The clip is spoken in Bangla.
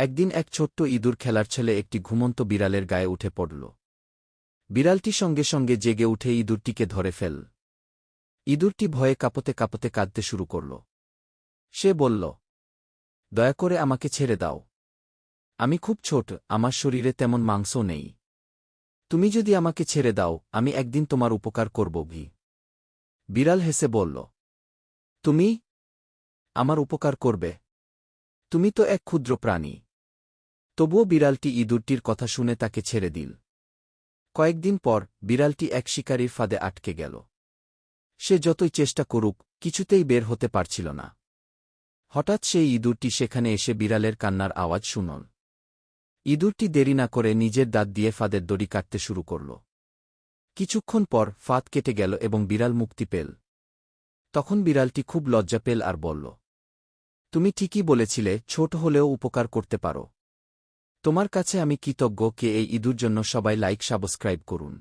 একদিন এক ছোট্ট ইঁদুর খেলার ছেলে একটি ঘুমন্ত বিড়ালের গায়ে উঠে পড়ল। বিড়ালটি সঙ্গে সঙ্গে জেগে উঠে ইঁদুরটিকে ধরে ফেল। ইঁদুরটি ভয়ে কাঁপতে কাঁপতে কাঁদতে শুরু করল। সে বলল, দয়া করে আমাকে ছেড়ে দাও। আমি খুব ছোট, আমার শরীরে তেমন মাংসও নেই। তুমি যদি আমাকে ছেড়ে দাও, আমি একদিন তোমার উপকার করব। বিড়াল হেসে বলল, তুমি আমার উপকার করবে? তুমি তো এক ক্ষুদ্র প্রাণী। তবুও বিড়ালটি ইঁদুরটির কথা শুনে তাকে ছেড়ে দিল। কয়েকদিন পর বিড়ালটি এক শিকারীর ফাঁদে আটকে গেল। সে যতই চেষ্টা করুক, কিছুতেই বের হতে পারছিল না। হঠাৎ সেই ইঁদুরটি সেখানে এসে বিড়ালের কান্নার আওয়াজ শুনল। ইঁদুরটি দেরি না করে নিজের দাঁত দিয়ে ফাঁদের দড়ি কাটতে শুরু করল। কিছুক্ষণ পর ফাঁদ কেটে গেল এবং বিড়াল মুক্তি পেল। তখন বিড়ালটি খুব লজ্জা পেল আর বলল, তুমি ঠিকই বলেছিলে, ছোট হলেও উপকার করতে পারো। তোমার কাছে আমি কৃতজ্ঞ। কে এই ইঁদুর জন্য সবাই লাইক সাবস্ক্রাইব করুন।